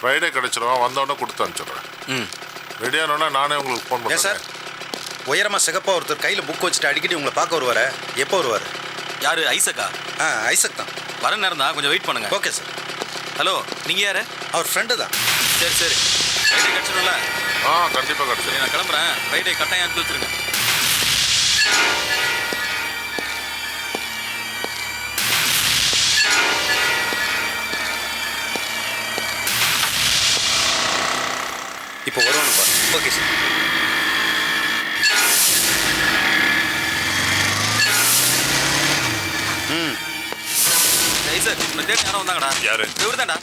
Speaker 14: ஃப்ரைடே கிடைச்சிடும், வந்தோடனே கொடுத்து அனுப்பிச்சிடுறேன்.
Speaker 8: ம்,
Speaker 14: ரெடியானோன்னா நானே உங்களுக்கு ஃபோன்
Speaker 15: ஏன் சார்
Speaker 14: பண்ணுறேன்.
Speaker 15: உயரமாக சிகப்பாக ஒருத்தர் கையில் புக் வச்சுட்டு அடிக்கடி உங்களை பார்க்க வருவார், எப்போ வருவார்?
Speaker 8: யாரு ஐசக்கா?
Speaker 15: ஐசக் தான்.
Speaker 8: வர நேரம் தான், கொஞ்சம் வெயிட் பண்ணுங்க.
Speaker 15: Okay sir.
Speaker 8: ஹலோ, நீங்க யாரு?
Speaker 15: அவர் ஃப்ரெண்டு தான்.
Speaker 8: சரி சரி, ஃப்ரைடே கிடைச்சிடும்ல?
Speaker 14: கண்டிப்பாக
Speaker 8: சரி,
Speaker 14: கிடைச்சிடும்.
Speaker 8: நான் கிளம்புறேன். ஃப்ரைடே கட்டாயம் அனுப்பி வச்சிருங்க.
Speaker 15: இப்போ வருவானு பாரு. Okay sir.
Speaker 8: ஐசக், உன்னை தேடி யாரும் வந்தாங்கடா.
Speaker 14: யாரு?
Speaker 8: இவர் தான்டா.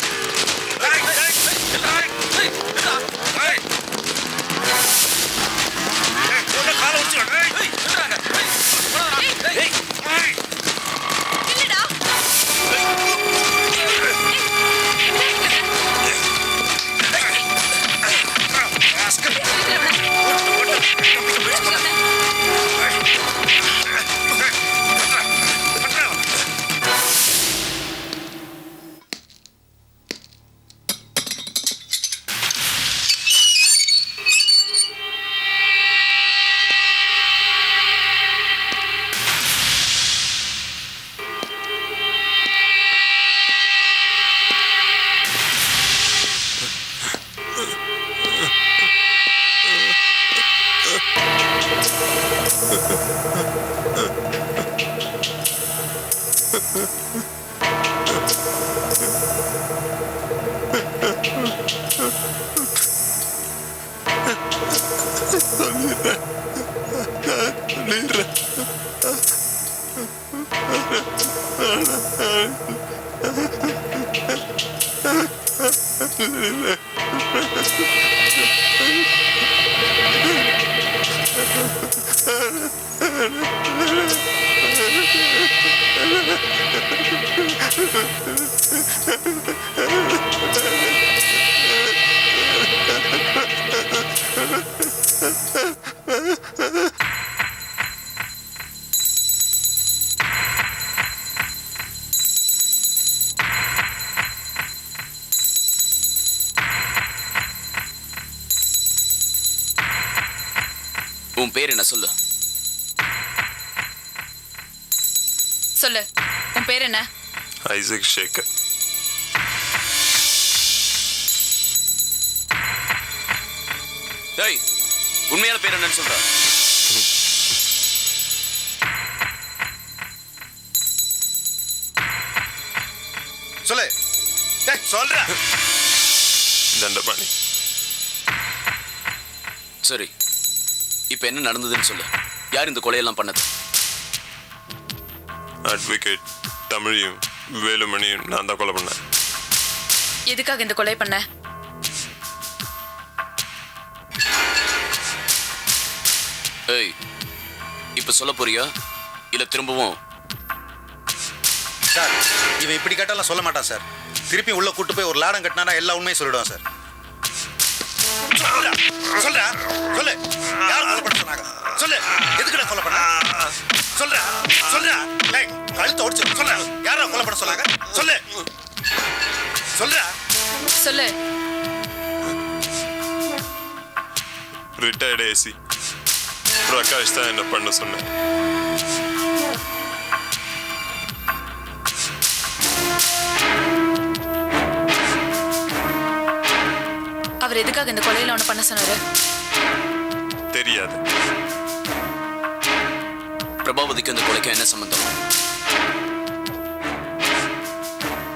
Speaker 4: உன் பேர் என்ன சொல்லு?
Speaker 7: சொல்லு, உன் பேர் என்ன?
Speaker 14: ஐசக் ஷேகர்.
Speaker 4: டேய், உண்மையான பேர் என்னன்னு சொல்ற?
Speaker 15: சொல்லு. சொல்ற.
Speaker 14: தண்டபாணி.
Speaker 4: சரி, இப்ப என்ன நடந்ததுன்னு சொல்லு. யார் இந்த கொலையெல்லாம் பண்ணது?
Speaker 14: அட்வொகேட் தமிழையும் வேலுமணியும் நான் தான் கொலை பண்ணேன்.
Speaker 7: எதுக்காக இந்த கொலை பண்ண?
Speaker 4: ஏய், இப்ப சொல்ல போறியா இல்ல திரும்பவும்?
Speaker 15: சார், இவன் இப்படி கேட்டாலும் சொல்ல மாட்டான் சார். திருப்பி உள்ள கூட்டு போய் ஒரு லாடம் கட்டினா எல்லா உண்மையும் சொல்லிடுவான் சார். சொல்றா, சொல்லு. யார் கொலை பண்ண சொன்னாங்க? சொல்லு. எதுக்குடா கொலை பண்ண? சொல்றா, சொல்றா. டேய், கழுத்தை ஒடிச்சு சொல்றா. யாரா கொலை பண்ண சொன்னாங்க? சொல்லு. சொல்றா.
Speaker 7: சொல்லு.
Speaker 14: ரிட்டையர்டு ஏசி பிரகாஷ் தான் என்ன பண்ண சொன்னேன்.
Speaker 7: அவர் எதுக்காக இந்த கொலையில ஒண்ணு பண்ண சொன்னாரு?
Speaker 14: தெரியாது.
Speaker 4: பிரபாவதிக்கு இந்த கொலைக்கு என்ன சம்பந்தம்?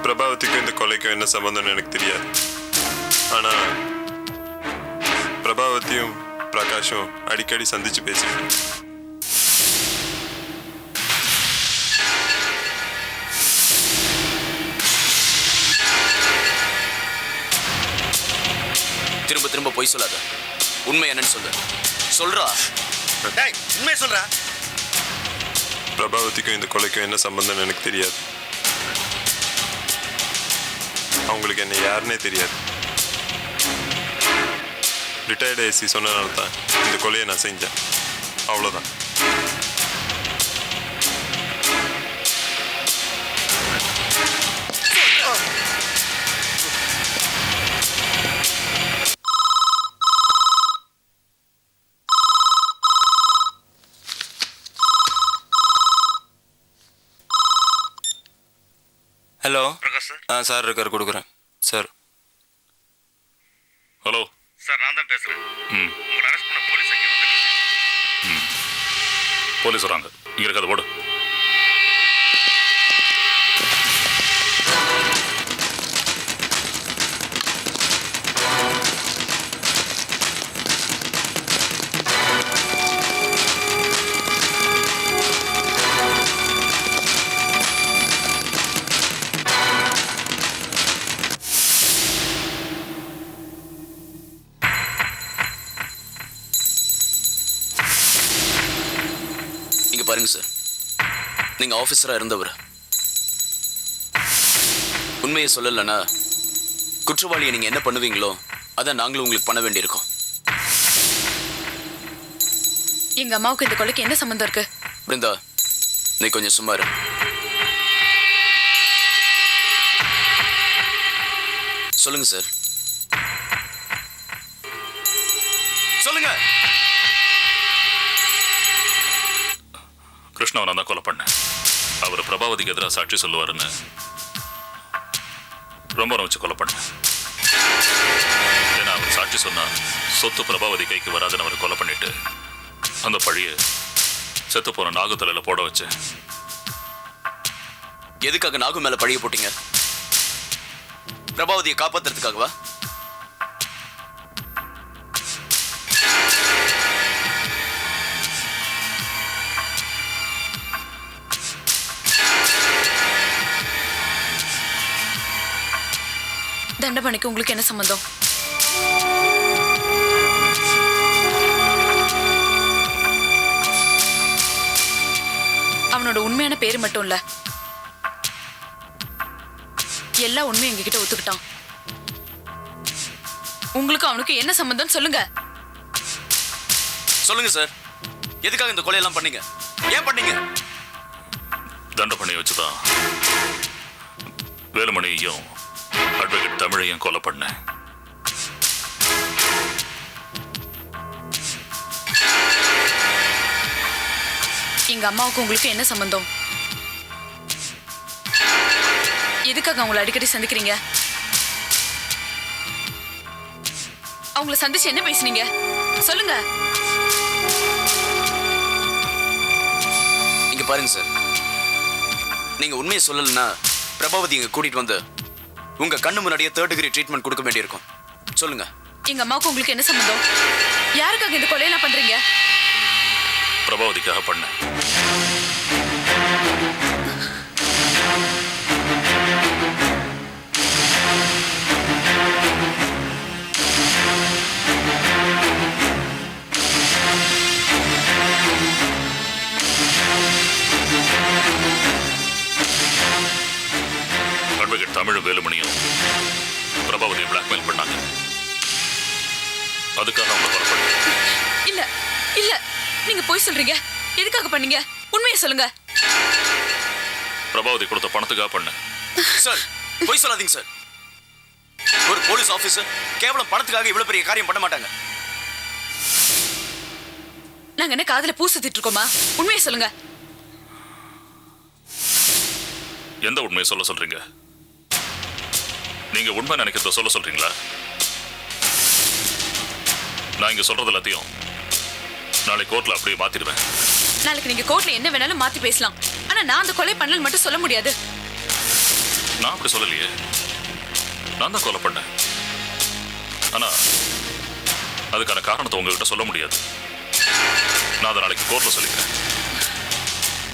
Speaker 14: பிரபாவதிக்கும் இந்த கொலைக்கும் என்ன சம்பந்தம்னு எனக்கு தெரியாது. ஆனா பிரபாவதியும் பிரகாஷும் அடிக்கடி சந்திச்சு பேசிக்கிறேன்.
Speaker 4: திரும்ப திரும்ப பொய் சொல்லாத. உண்மை என்னன்னு சொல்லு. சொல்றா.
Speaker 15: டேய், உண்மை சொல்றா.
Speaker 14: பிரபாவதிக்கும் இந்த கொலைக்கும் என்ன சம்பந்தம்னு எனக்கு தெரியாது. அவங்களுக்கு என்ன யாருன்னே தெரியாது. ரிட்டையர்டு ஏசி சொன்னனால தான் இந்த கொலையை நான் செஞ்சேன். அவ்வளோதான்.
Speaker 15: சார்
Speaker 10: சார் இருக்கார், கொடுக்குறேன் சார்.
Speaker 14: ஹலோ
Speaker 15: சார், நான் தான் பேசுறேன்.
Speaker 14: உங்களை
Speaker 15: அரெஸ்ட் பண்ண போலீஸ் அங்கே வந்து
Speaker 14: போலீஸ் வராங்க. இங்க இருக்காது போடு.
Speaker 4: பாருங்க சார், நீங்க ஆபீசரா இருந்தவர். உண்மையை சொல்லலன்னா குற்றவாளியை நீங்க என்ன பண்ணுவீங்களோ அதான் நாங்களும் உங்களுக்கு பண்ண வேண்டியிருக்கோம்.
Speaker 7: எங்க அம்மாவுக்கு இந்த கொலைக்கு என்ன சம்பந்தம் இருக்கு?
Speaker 4: பிருந்தா, நீ கொஞ்சம் சும்மா இரு. சொல்லுங்க சார், சொல்லுங்க.
Speaker 14: கிருஷ்ணாவை நான் தான் கொலை பண்ணேன். அவர் பிரபாவதிக்கு எதிராக சாட்சி சொல்லுவாருன்னு ரொம்ப வச்சு கொலை பண்ணேன். ஏன்னா அவர் சாட்சி சொன்னா சொத்து பிரபாவதி கைக்கு வராதுன்னு அவர் கொலை பண்ணிட்டு அந்த பழிய செத்து போன நாகு தலையில போட வச்சேன்.
Speaker 4: எதுக்காக நாகு மேல பழிய போட்டீங்க? பிரபாவதியை காப்பாத்துறதுக்காகவா?
Speaker 7: தண்டபணிக்கு உங்களுக்கு என்ன சம்பந்தம்? அவனோட உண்மையான பேரு மட்டும் இல்ல, எல்லா உண்மையும் எங்ககிட்ட ஒத்துக்கிட்டான். உங்களுக்கு அவனுக்கு என்ன சம்பந்தம் சொல்லுங்க.
Speaker 4: சொல்லுங்க சார், எதுக்காக இந்த கொலையெல்லாம் பண்ணீங்க? ஏன் பண்ணீங்க?
Speaker 14: தண்டபணியை வச்சுதான் வேலுமணியையும் அட்வொகேட் தமிழையும் கொலை பண்ணேன்.
Speaker 7: எங்க அம்மாவுக்கு உங்களுக்கு என்ன சம்பந்தம்? எதுக்காக அவங்களை அடிக்கடி சந்திக்கிறீங்க? அவங்கள சந்திச்சு என்ன பேசுனீங்க? சொல்லுங்க.
Speaker 4: இங்க பாருங்க சார், நீங்க உண்மையை சொல்லலன்னா பிரபாவதி இங்க கூட்டிட்டு வந்து உங்க கண்ணு முன்னாடியே 3rd டிகிரி ட்ரீட்மெண்ட் கொடுக்க வேண்டியிருக்கும். சொல்லுங்க.
Speaker 7: எங்க அம்மாவுக்கு உங்களுக்கு என்ன சம்பந்தம்? யாருக்காக இந்த கொலையெல்லாம் பண்றீங்க?
Speaker 14: பிரபாவதிக்காக பண்ணேன். அட்வொகேட் தமிழ் வேலுமணியும் பிரபாவதியை பிளாக்மெயில் பண்ணாங்க. அதுக்காக அவங்க கொலை பண்ணாங்க.
Speaker 7: இல்ல இல்ல, நீங்க போய் சொல்றீங்க. எதுக்காக பண்ணீங்க? உண்மையை சொல்லுங்க.
Speaker 14: பிரபாவதி கொடுத்த பணத்துக்காக பண்ண.
Speaker 4: சார், போய் சொல்லாதீங்க சார். ஒரு போலீஸ் ஆபீசர் கேவலம் பணத்துக்காக இவ்வளவு பெரிய காரியம் பண்ண மாட்டாங்க.
Speaker 7: நாங்க என்ன காதுல பூ சுத்திட்டு இருக்கோமா? உண்மையை சொல்லுங்க.
Speaker 14: எந்த உண்மையை சொல்ல சொல்றீங்க? நீங்க உண்மை நினைக்கிறத சொல்ல சொல்றீங்களா? நான் இங்க சொல்றது எல்லாத்தையும் நாளைக்கு கோர்ட்ல அப்படியே மாத்திடுவேன்.
Speaker 7: நாளைக்கு நீங்க கோர்ட்ல என்ன வேணாலும் மாத்தி பேசலாம். ஆனா நான் அந்த கொலை பண்ணல மட்டும் சொல்ல முடியாது.
Speaker 14: நான் அப்படி சொல்லலையே. நான் தான் கொலை பண்ணேன். ஆனா அதுக்கான காரணத்தை உங்ககிட்ட சொல்ல முடியாது. நான் அதை நாளைக்கு கோர்ட்ல சொல்லிக்கிறேன்.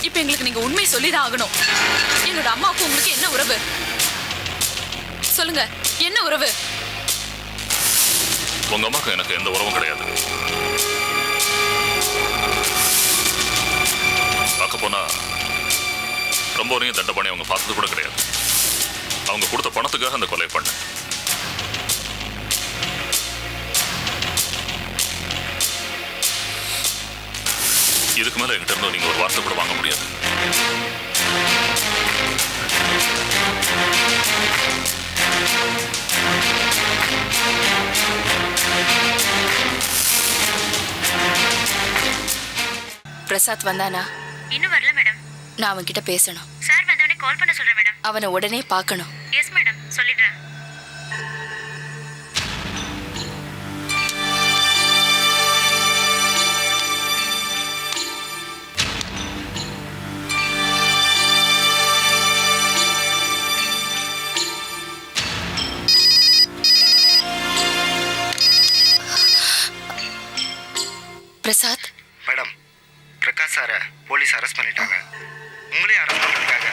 Speaker 7: இப்ப எங்களுக்கு நீங்க உண்மை சொல்லிதான் ஆகணும். என்னோட அம்மாவுக்கு உங்களுக்கு என்ன உறவு? சொல்லுங்க, என்ன உறவு?
Speaker 14: உங்க அம்மாவுக்கு எனக்கு எந்த உறவும் கிடையாது. பார்க்க போனா ரொம்ப வரையும் தண்டபாணி அவங்க பார்த்தது கூட கிடையாது. அவங்க கொடுத்த பணத்துக்காக அந்த கொலை பண்ண. இதுக்கு மேல என்கிட்ட இருந்து நீங்க ஒரு வார்த்தை கூட வாங்க முடியாது.
Speaker 16: பிரசாத் வந்தானா?
Speaker 3: இன்னும் வரல மேடம்.
Speaker 16: நான் அவன்கிட்ட பேசணும்.
Speaker 3: சார் வந்தவனே கால் பண்ண சொல்றேன் மேடம்.
Speaker 16: அவனை உடனே பார்க்கணும்.
Speaker 3: எஸ் சொல்லிடுறேன்.
Speaker 16: பிரசாத்,
Speaker 15: மேடம், பிரகாஷ் சாரை போலீஸ் அரெஸ்ட் பண்ணிட்டாங்க. உங்களையும் அரெஸ்ட் பண்ணுறதுக்காக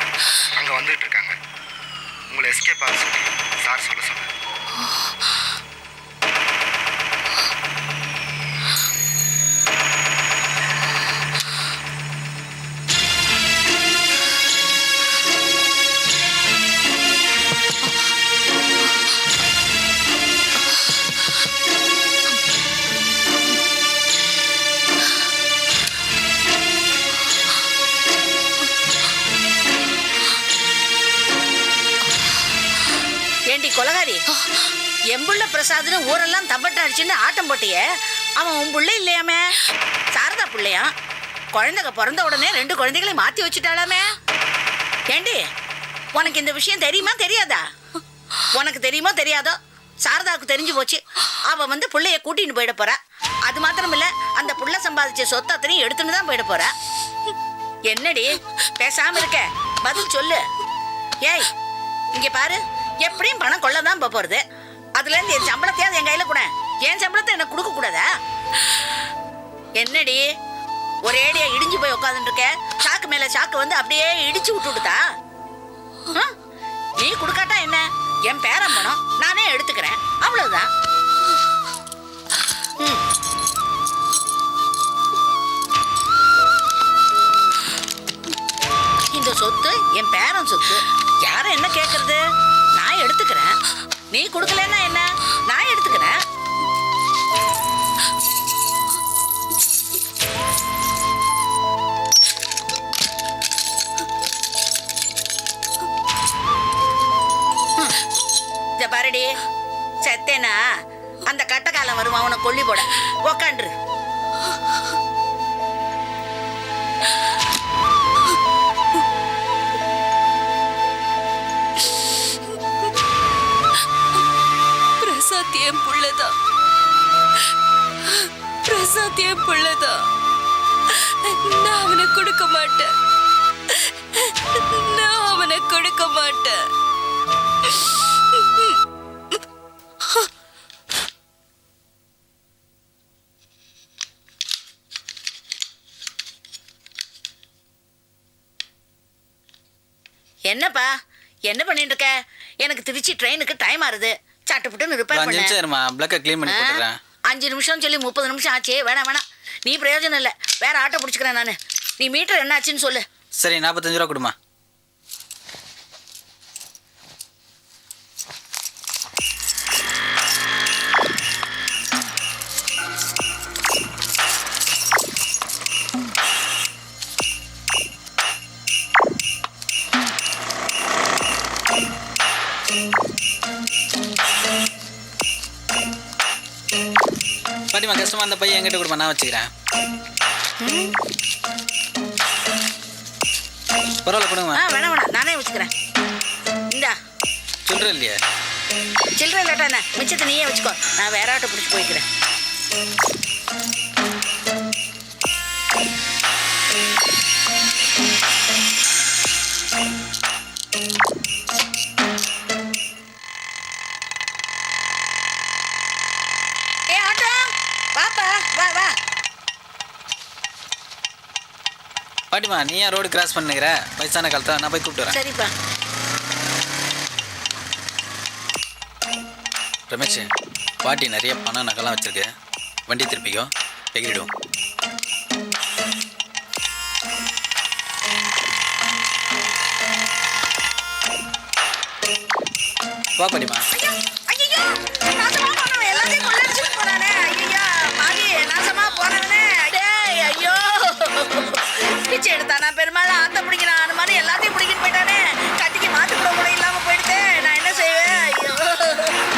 Speaker 15: அங்கே வந்துட்டு இருக்காங்க. உங்களை எஸ்கேப் ஆக சொல்லி சார் சொல்ல சொன்னார்.
Speaker 17: கொலகாரி, எம்புள்ள பிரசாத்னு ஊரெல்லாம் தப்பட்ட அடிச்சுன்னு ஆட்டம் போட்டியே, அவன் உன் புள்ள இல்லையாமே? சாரதா பிள்ளையா? குழந்தைங்க பிறந்த உடனே 2 குழந்தைகளை மாத்தி வச்சுட்டாளாமே. ஏண்டி, உனக்கு இந்த விஷயம் தெரியுமா தெரியாதா? உனக்கு தெரியுமோ தெரியாதோ, சாரதாவுக்கு தெரிஞ்சு போச்சு. அவ வந்து பிள்ளைய கூட்டின்னு போயிட போறா. அது மாத்திரம் இல்ல, அந்த புள்ள சம்பாதிச்ச சொத்து அத்தனையும் எடுத்துன்னு தான் போயிட போறா. என்னடி பேசாம இருக்க? பதில் சொல்லு. ஏய், இங்க பாரு, எப்படியும் பணம் கொள்ளதான் போறது. அதுல இருந்து என் சம்பளத்தையாவது என் கையில கூட. என் சம்பளத்தை எனக்கு கொடுக்க கூடாதா? என்னடி ஒரேடியா இடிஞ்சு போய் உட்காந்துட்டு இருக்க? சாக்கு மேல சாக்கு வந்து அப்படியே இடிச்சு விட்டுடுதா? நீ கொடுக்காட்டா என்ன? என் பேரன் பணம் நானே எடுத்துக்கிறேன், அவ்வளவுதான். இந்த சொத்து என் பேரன் சொத்து. யாரும் என்ன கேட்கறது? நான் எடுத்துக்கிறேன். நீ கொடுக்கலன்னா என்ன? நான் எடுத்துக்கிறேன். பாரடி, செத்தேனா அந்த கட்டக்காலம் வரும், அவனை கொல்லி போட. உக்காண்டு
Speaker 16: பிரசாத் என் புள்ளதான். பிரசாத் என் புள்ளதான். நான் அவனை கொடுக்க மாட்டேன். நான் அவனை கொடுக்க மாட்டேன்.
Speaker 17: என்னப்பா என்ன பண்ணிட்டு இருக்க? எனக்கு திருச்சி ட்ரெயினுக்கு டைம் ஆறுது. சட்டுப்புட்டுன்னு ரிப்பேர் பண்ணு. 5 நிமிஷம் சொல்லி 30 நிமிஷம் ஆச்சு. வேணாம் வேணாம், நீ பிரயோஜனம் இல்லை. வேற ஆட்டோ பிடிச்சிக்கிறேன் நான். நீ மீட்டர் என்ன ஆச்சுன்னு சொல்லு.
Speaker 11: சரி, 45 ரூபா கொடுமா. பாட்டிமா, கஷ்டமா அந்த பையன் என்கிட்ட கொடுமா, நான் வச்சுக்கிறேன். பரவாயில்ல, கொடுங்க.
Speaker 17: வேணாம் வேணாம், நானே வச்சுக்கிறேன். இந்தா
Speaker 11: சில்லற இல்லையா?
Speaker 17: சில்லற இல்லாட்டா என்ன, மிச்சத்தை நீயே வச்சுக்கோ. நான் வேற ஆட்டோ பிடிச்சி போய்க்கிறேன்.
Speaker 11: பாட்டிமா, நீ ஏன் ரோடு கிராஸ் பண்ணுகிற? வயசான காலத்தை நான் போய் கூப்பிட்டு வரேன்.
Speaker 17: சரிப்பா.
Speaker 11: ரமேஷ், பாட்டி நிறைய பணம் நகைலாம் வச்சிருக்கு. வண்டி திருப்பிக்கோ, எகிரிடும். வா பாட்டிமா.
Speaker 17: எல்லாத்தையும் கொள்ளடிச்சுட்டு போறானே. ஐயோ பாவி, நாசமா போனவனே. ஐயோ, பிச்சை எடுத்தானா பெருமாள், ஆத்த பிடிக்கிறான் அந்த மாதிரி எல்லாத்தையும் பிடிக்கிட்டு போயிட்டானே. கட்டிக்கு மாத்து கூட இல்லாம போயிடுது. நான் என்ன செய்வேன்? ஐயோ,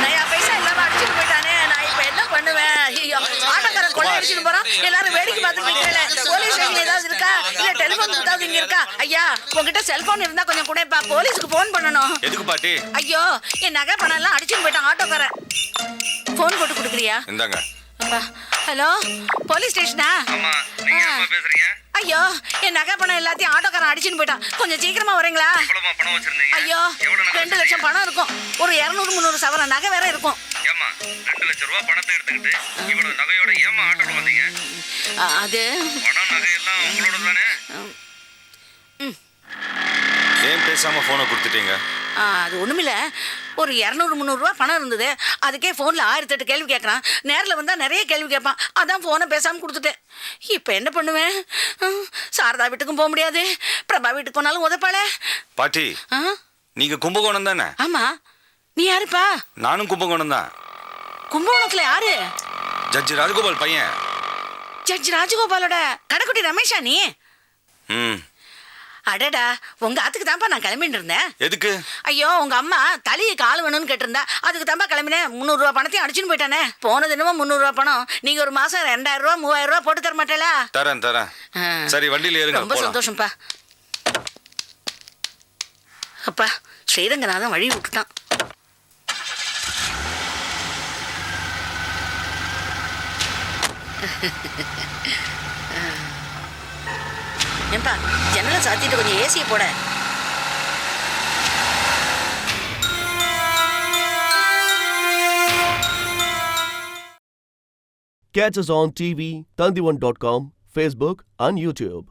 Speaker 17: நான் பைசா இல்லாம அடிச்சுட்டு போயிட்டானே. நான் இப்ப என்ன பண்ணுவேன்? ஐயோ, ஆட்டோக்காரன் கொள்ளை அடிச்சுட்டு போறான். எல்லாரும் வேடிக்கை பார்த்துட்டு போயிட்டேன். போலீஸ் ஸ்டேஷன் ஏதாவது இருக்கா? இல்ல டெலிபோன் செல்போன் கொடுத்தாது இங்க இருக்கா? ஐயா உங்ககிட்ட செல்போன் இருந்தா கொஞ்சம் கூடப்பா, போலீஸ்க்கு போன் பண்ணணும்.
Speaker 8: எதுக்கு பாட்டி?
Speaker 17: ஐயோ என் நகை பணம் எல்லாம் அடிச்சுட்டு போயிட்டான் ஆட்டோக்காரன். போன் போட்டு கொடுக்குறியா?
Speaker 8: இந்தாங்க.
Speaker 17: ஹலோ, போலீஸ் ஸ்டேஷனா? ஐயோ என் நகை பணம் எல்லாத்தையும் ஆட்டோக்காரன் அடிச்சுட்டு போயிட்டான். கொஞ்சம் சீக்கிரமா வரீங்களா? ஐயோ 2 லட்சம் பணம் இருக்கும். ஒரு 200-300 சவரன் நகை வேற இருக்கும்.
Speaker 15: 2 லட்சம் ரூபாய் பணத்தை எடுத்துக்கிட்டு இவ்வளவு நகையோட ஏமா ஆட்டோல வந்தீங்க?
Speaker 17: அது
Speaker 15: பணம் நகை எல்லாம் உங்களோட தானே?
Speaker 8: ஏன் பேசாம போனை கொடுத்துட்டீங்க?
Speaker 17: அது ஒண்ணுமில்ல, ஒரு 200-300 ரூபா பணம் இருந்தது. அதுக்கே போன்ல 1008 கேள்வி கேட்கறான். நேரில் வந்தா நிறைய கேள்வி கேட்பான். அதான் போனை பேசாம கொடுத்துட்டேன். இப்ப என்ன பண்ணுவேன்? சாரதா வீட்டுக்கும் போக முடியாது, பிரபா வீட்டுக்கு போனாலும் உதப்பாள.
Speaker 8: பாட்டி நீங்க கும்பகோணம் தானே?
Speaker 17: ஆமா. நீ யாருப்பா?
Speaker 8: நானும் கும்பகோணம் தான்.
Speaker 17: கும்பகோணத்துல யாரு?
Speaker 8: ஜட்ஜி ராஜகோபால் பையன்.
Speaker 17: ஜட்ஜ் ராஜகோபாலோட கடைக்குட்டி ரமேஷா நீ?
Speaker 8: ம்.
Speaker 17: அடடா, உங்க ஆத்துக்கு தான்ப்பா நான் கிளம்பிட்டு இருந்தேன்.
Speaker 8: எதுக்கு?
Speaker 17: ஐயோ உங்க அம்மா தலையை கால் வேணும்னு கேட்டிருந்தா, அதுக்கு தான்ப்பா கிளம்பினேன். 300 ரூபா பணத்தையும் அடிச்சுன்னு போயிட்டானே. போன தினமும் 300 ரூபா பணம். நீங்க ஒரு மாசம் 2000 ரூபா 3000 ரூபா போட்டு தர மாட்டேல?
Speaker 8: தரேன். சரி வண்டியில ஏறுங்க.
Speaker 17: ரொம்ப சந்தோஷம்ப்பா. அப்பா ஸ்ரீரங்கநாதன் வழி விட்டுட்டான். ஏன்பா ஜன்னலை சாத்திட்டு கொஞ்சம் ஏசியை போட.
Speaker 1: Catch us on TV, Tandivan.com, Facebook and YouTube.